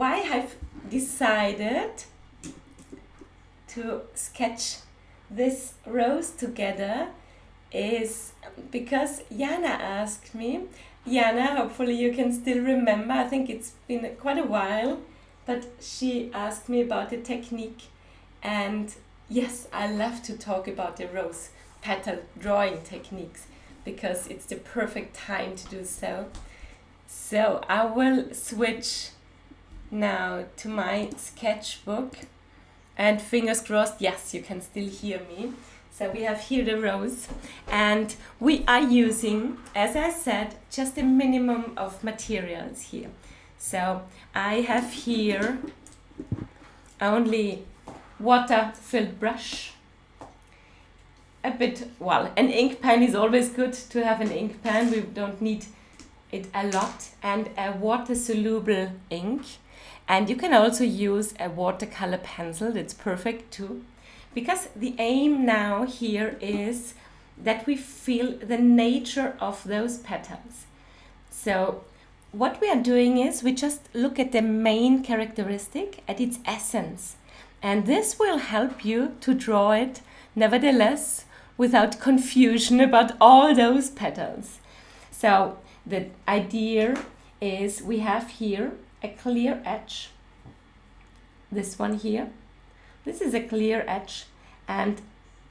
why I've decided to sketch this rose together is because Jana asked me. Jana, hopefully you can still remember, I think it's been quite a while, but she asked me about the technique, and yes, I love to talk about the rose petal drawing techniques because it's the perfect time to do so. So I will switch now to my sketchbook, and fingers crossed, yes, you can still hear me. So we have here the rose, and we are using, as I said, just a minimum of materials here. So I have here only water-filled brush, a bit, well, an ink pen is always good to have an ink pen, we don't need it a lot, and a water-soluble ink. And you can also use a watercolor pencil, that's perfect too. Because the aim now here is that we feel the nature of those petals. So what we are doing is we just look at the main characteristic, at its essence. And this will help you to draw it, nevertheless, without confusion about all those petals. So the idea is we have here a clear edge. This one here. This is a clear edge, and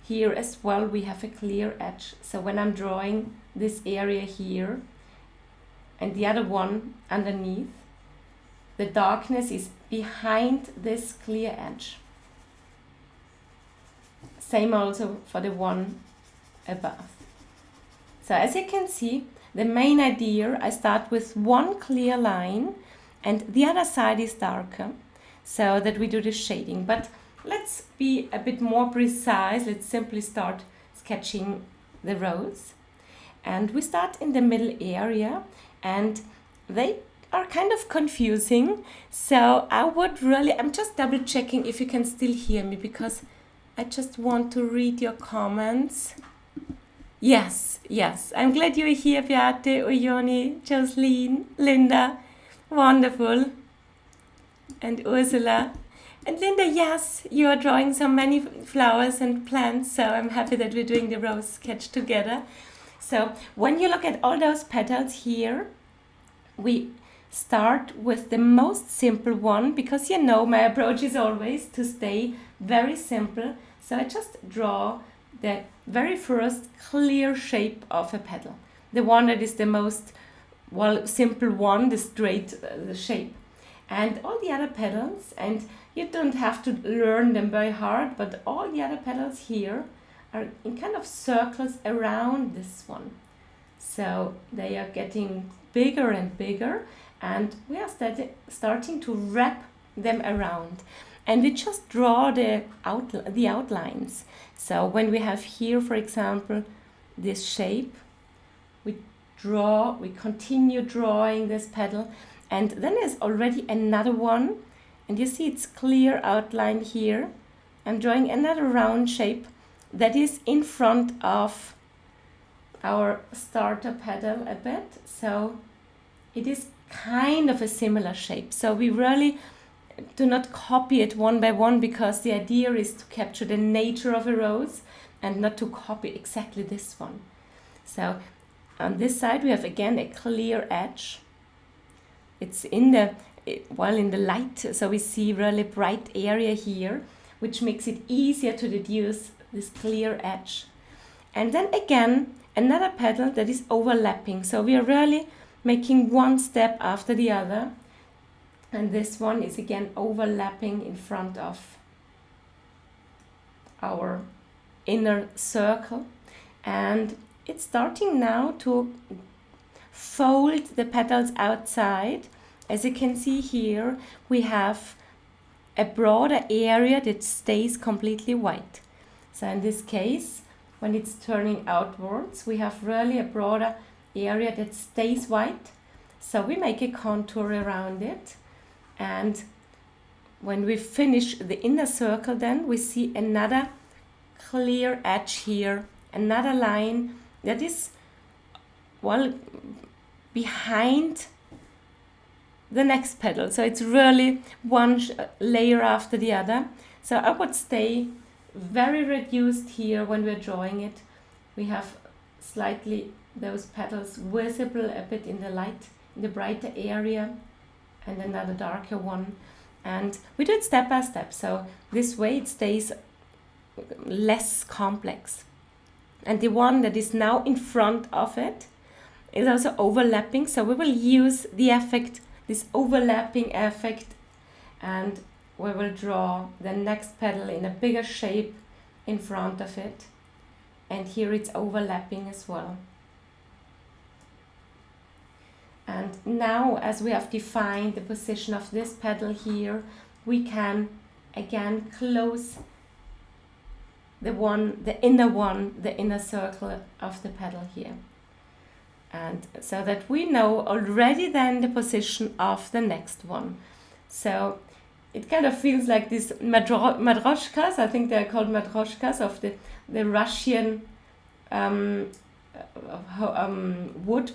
here as well we have a clear edge. So when I'm drawing this area here and the other one underneath, the darkness is behind this clear edge. Same also for the one above. So as you can see, the main idea, I start with one clear line and the other side is darker, so that we do the shading. But let's be a bit more precise. Let's simply start sketching the rose. And we start in the middle area, and they are kind of confusing. So I'm just double checking if you can still hear me, because I just want to read your comments. Yes, I'm glad you're here, Beate, Oyoni, Jocelyn, Linda. Wonderful. And Ursula. And Linda, yes, you are drawing so many flowers and plants, so I'm happy that we're doing the rose sketch together. So when you look at all those petals here, we start with the most simple one, because you know my approach is always to stay very simple. So I just draw the very first clear shape of a petal. The one that is the most, well, simple one, the straight shape. And all the other petals, and you don't have to learn them very hard, but all the other petals here are in kind of circles around this one. So they are getting bigger and bigger, and we are starting to wrap them around. And we just draw the outlines. So when we have here, for example, this shape, we continue drawing this petal, and then there's already another one, and you see it's clear outline here. I'm drawing another round shape that is in front of our starter petal a bit, so it is kind of a similar shape. So we really do not copy it one by one, because the idea is to capture the nature of a rose and not to copy exactly this one. So on this side we have again a clear edge. It's in the light, so we see really bright area here, which makes it easier to deduce this clear edge. And then again another petal that is overlapping, so we are really making one step after the other, and this one is again overlapping in front of our inner circle, and it's starting now to fold the petals outside. As you can see here, we have a broader area that stays completely white. So in this case, when it's turning outwards, we have really a broader area that stays white. So we make a contour around it, and when we finish the inner circle, then we see another clear edge here, another line that is, well, behind the next petal. So it's really one layer after the other. So I would stay very reduced here when we're drawing it. We have slightly those petals visible a bit in the light, in the brighter area, and another darker one. And we do it step by step, so this way it stays less complex. And the one that is now in front of it is also overlapping, so we will use the effect, this overlapping effect, and we will draw the next petal in a bigger shape in front of it. And here it's overlapping as well. And now, as we have defined the position of this petal here, we can again close the inner circle of the petal here. And so that we know already then the position of the next one. So it kind of feels like these madroshkas, I think they're called madroshkas, of the Russian wood,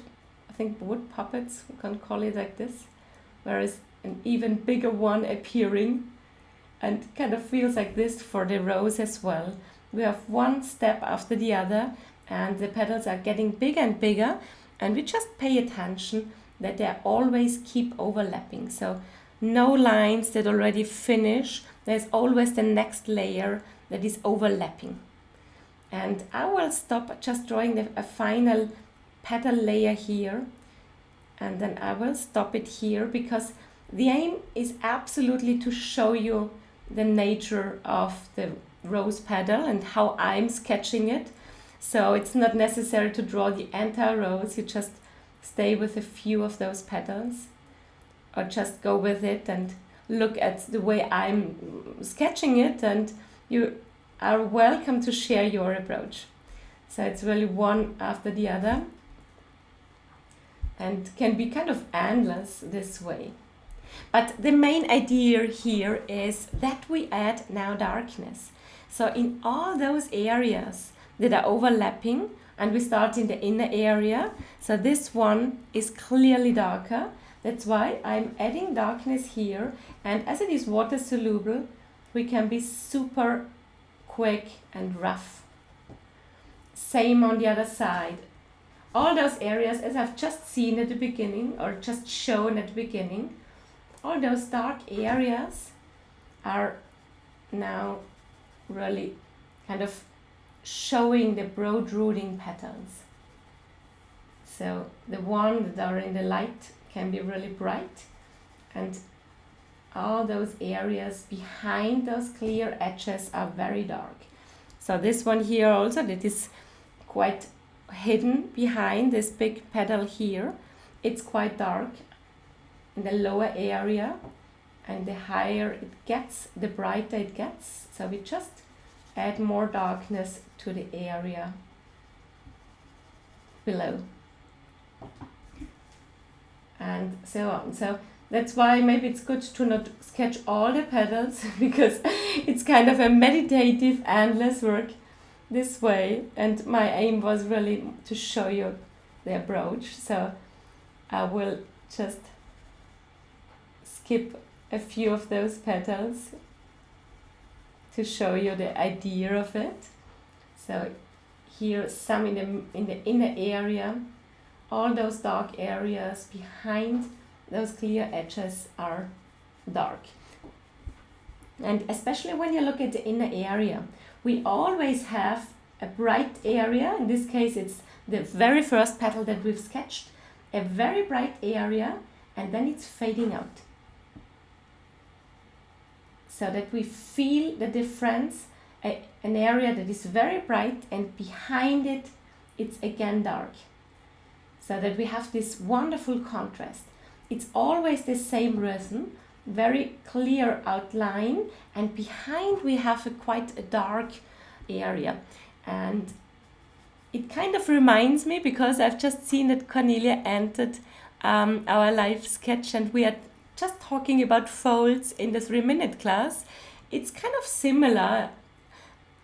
I think wood puppets, we can call it like this, whereas an even bigger one appearing, and kind of feels like this for the rose as well. We have one step after the other, and the petals are getting bigger and bigger, and we just pay attention that they always keep overlapping. So no lines that already finish, there's always the next layer that is overlapping. And I will stop just drawing a final petal layer here, and then I will stop it here, because the aim is absolutely to show you the nature of the rose petal and how I'm sketching it. So it's not necessary to draw the entire rose, you just stay with a few of those petals, or just go with it and look at the way I'm sketching it, and you are welcome to share your approach. So it's really one after the other, and can be kind of endless this way. But the main idea here is that we add now darkness. So in all those areas that are overlapping, and we start in the inner area, so this one is clearly darker. That's why I'm adding darkness here, and as it is water soluble, we can be super quick and rough. Same on the other side. All those areas, as I've just seen at the beginning, or just shown at the beginning, all those dark areas are now really kind of showing the broad rooting petals. So the ones that are in the light can be really bright, and all those areas behind those clear edges are very dark. So this one here also, that is quite hidden behind this big petal here, it's quite dark in the lower area, and the higher it gets, the brighter it gets. So we just add more darkness to the area below, and so on. So that's why maybe it's good to not sketch all the petals, because it's kind of a meditative, endless work this way, and my aim was really to show you the approach. So I will just skip a few of those petals to show you the idea of it. So here some in the inner area, all those dark areas behind those clear edges are dark. And especially when you look at the inner area, we always have a bright area. In this case, it's the very first petal that we've sketched, a very bright area, and then it's fading out. So that we feel the difference, an area that is very bright, and behind it, it's again dark. So that we have this wonderful contrast. It's always the same rhythm, very clear outline, and behind we have quite a dark area. And it kind of reminds me, because I've just seen that Cornelia entered our live sketch, and we are just talking about folds in the 3-minute class. It's kind of similar,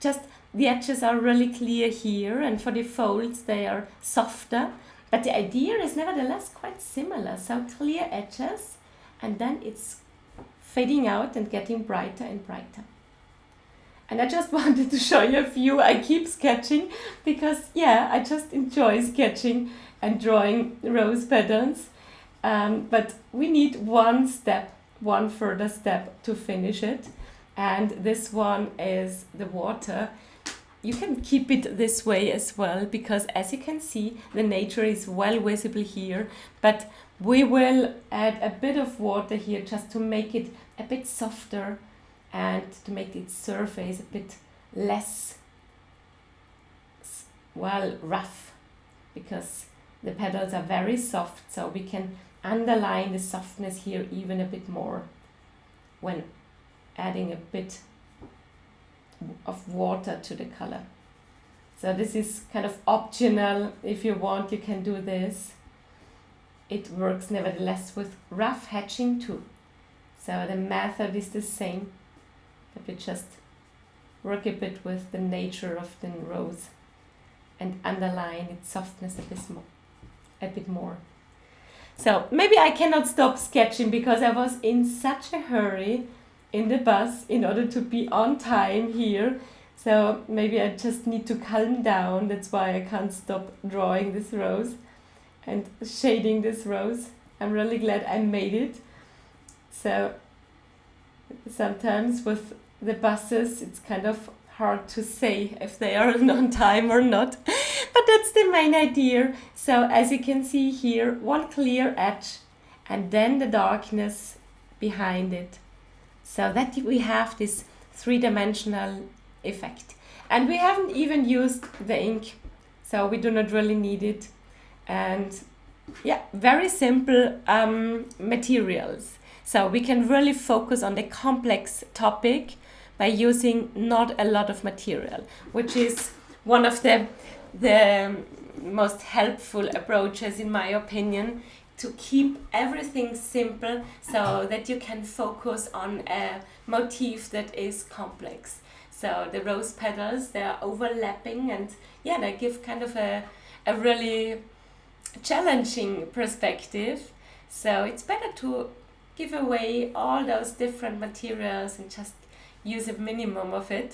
just the edges are really clear here, and for the folds they are softer, but the idea is nevertheless quite similar. So clear edges and then it's fading out and getting brighter and brighter. And I just wanted to show you a few. I keep sketching because, yeah, I just enjoy sketching and drawing rose petals. But we need one further step to finish it. And this one is the water. You can keep it this way as well, because as you can see, the nature is well visible here. But we will add a bit of water here just to make it a bit softer and to make its surface a bit less, well, rough, because the petals are very soft, so we can underline the softness here even a bit more when adding a bit of water to the color. So this is kind of optional. If you want, you can do this. It works nevertheless with rough hatching too. So the method is the same, but we just work a bit with the nature of the rose and underline its softness a bit more. So maybe I cannot stop sketching because I was in such a hurry in the bus in order to be on time here. So maybe I just need to calm down. That's why I can't stop drawing this rose and shading this rose. I'm really glad I made it. So sometimes with the buses it's kind of hard to say if they are on time or not. But that's the main idea. So as you can see here, one clear edge and then the darkness behind it. So that we have this three-dimensional effect. And we haven't even used the ink, so we do not really need it. And yeah, very simple materials. So we can really focus on the complex topic by using not a lot of material, which is one of the most helpful approaches in my opinion, to keep everything simple so that you can focus on a motif that is complex. So the rose petals, they are overlapping and yeah, they give kind of a really challenging perspective. So it's better to give away all those different materials and just use a minimum of it.